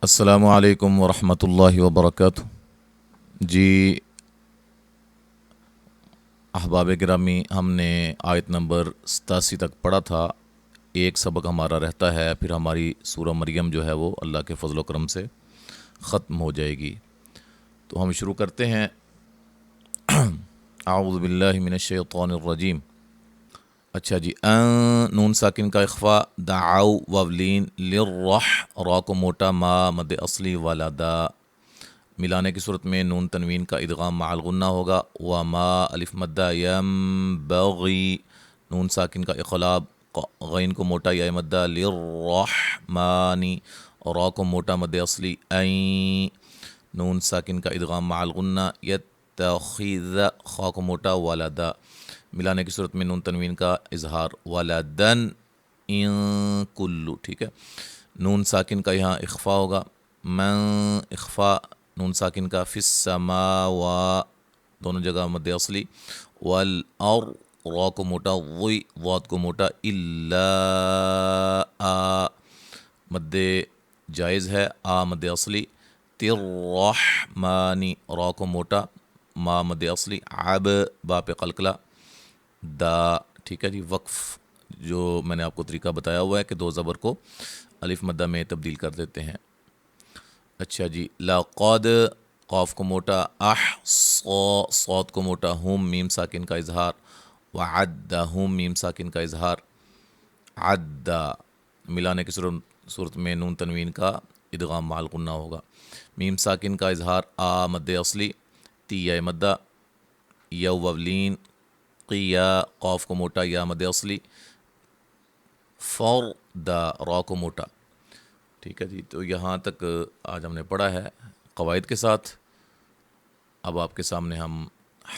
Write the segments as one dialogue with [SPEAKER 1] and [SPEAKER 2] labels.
[SPEAKER 1] السلام علیکم ورحمۃ اللہ وبرکاتہ۔ جی احباب گرامی، ہم نے آیت نمبر 87 تک پڑھا تھا۔ ایک سبق ہمارا رہتا ہے، پھر ہماری سورہ مریم جو ہے وہ اللہ کے فضل و کرم سے ختم ہو جائے گی۔ تو ہم شروع کرتے ہیں۔ اعوذ باللہ من الشیطان الرجیم۔ اچھا جی، نون ساکن کا اخفا، دعو وولین للرح، را کو موٹا، ما مد اصلی والا دا، ملانے کی صورت میں نون تنوین کا ادغام مع الغنہ ہوگا، وما الف مدہ ینبغی، نون ساکن کا اقلاب، غین کو موٹا یا مدہ، للرحمانی، را کو موٹا مد اصلی، این، نون ساکن کا ادغام مع الغنہ، یتخذ، خا کو موٹا ولدا، ملانے کی صورت میں نون تنوین کا اظہار، ولدن، ان کلو، ٹھیک ہے۔ نون ساکن کا یہاں اخفا ہوگا، من اخفا، نون ساکن کا فی السماوا، دونوں جگہ مد اصلی، والار، را کو موٹا، وی، ضاد کو موٹا، الا آ، مد جائز ہے، آ مد اصلی، تررحمانی، را کو موٹا، ما مد اصلی، عب، با پہ قلقلہ، دا، ٹھیک ہے جی۔ وقف جو میں نے آپ کو طریقہ بتایا ہوا ہے کہ دو زبر کو الف مدہ میں تبدیل کر دیتے ہیں۔ اچھا جی، لقد، قاف کو موٹا، صاد کو موٹا، ہم، میم ساکن کا اظہار، وعدہم، میم ساکن کا اظہار، عدہ، ملانے کی صورت میں نون تنوین کا ادغام مع الغنہ ہوگا، میم ساکن کا اظہار، آ مد اصلی، تی یا مدہ، یو وولین، قیا، قاف کو موٹا، یا مد اصلی، فردا، را کو موٹا، ٹھیک ہے جی۔ تو یہاں تک آج ہم نے پڑھا ہے قواعد کے ساتھ۔ اب آپ کے سامنے ہم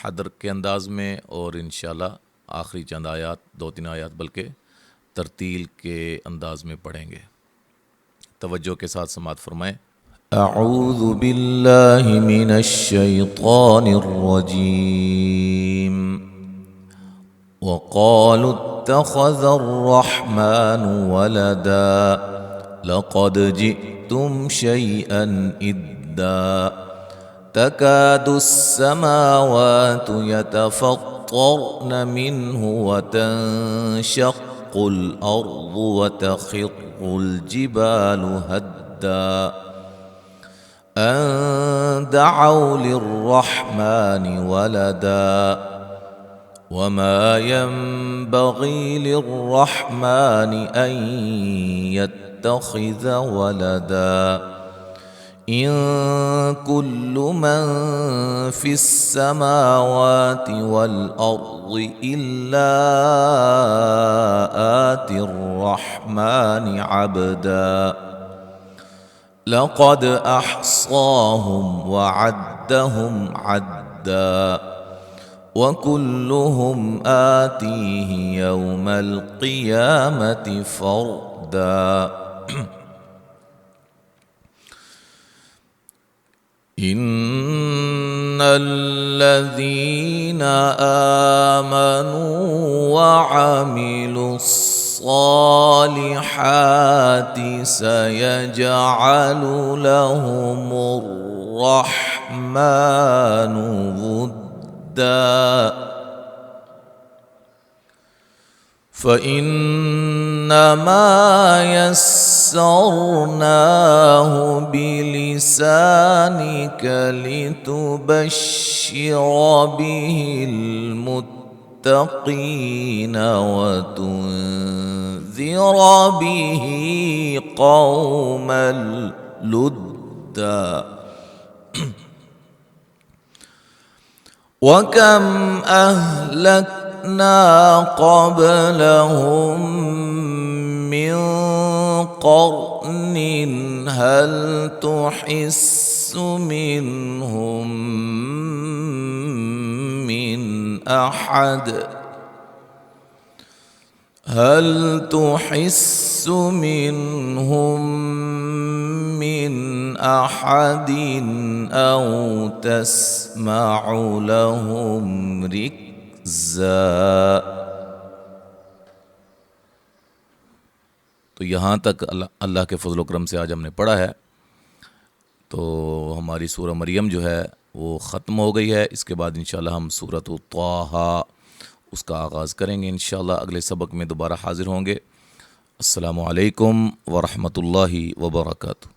[SPEAKER 1] حدر کے انداز میں اور انشاءاللہ آخری چند آیات، 2-3 آیات بلکہ ترتیل کے انداز میں پڑھیں گے۔ توجہ کے ساتھ سماعت فرمائیں۔ اعوذ باللہ من الشیطان الرجیم۔ وقالوا اتخذ الرحمن ولدا لقد جئتم شيئا إدا تكاد السماوات يتفطرن منه وتنشق الأرض وتخر الجبال هدا أن دعوا للرحمن ولدا وما ينبغي للرحمن أن يتخذ ولدا إن كل من في السماوات والأرض إلا آتي الرحمن عبدا لقد أحصاهم وعدهم عدا وَكُلُّهُمْ آتِيهِ يَوْمَ الْقِيَامَةِ فَرْدًا إِنَّ الَّذِينَ آمَنُوا وَعَمِلُوا الصَّالِحَاتِ سَيَجْعَلُ لَهُمُ الرَّحْمَنُ وُدًّا فإنما يسرناه بلسانك لتبشر به المتقين وتنذر به قوما لدا وَكَمْ أَهْلَكْنَا قَبْلَهُمْ مِنْ قَرْنٍ هَلْ تُحِسُّ مِنْهُمْ مِنْ أَحَدٍ هل تحس منهم من أحد أو تسمع لهم ركزا۔ تو یہاں تک اللہ کے فضل و کرم سے آج ہم نے پڑھا ہے۔ تو ہماری سورہ مریم جو ہے وہ ختم ہو گئی ہے. اس کے بعد انشاءاللہ ہم سورۃ طٰہٰ اس کا آغاز کریں گے. انشاءاللہ اگلے سبق میں دوبارہ حاضر ہوں گے. السلام علیکم ورحمۃ اللہ وبرکاتہ.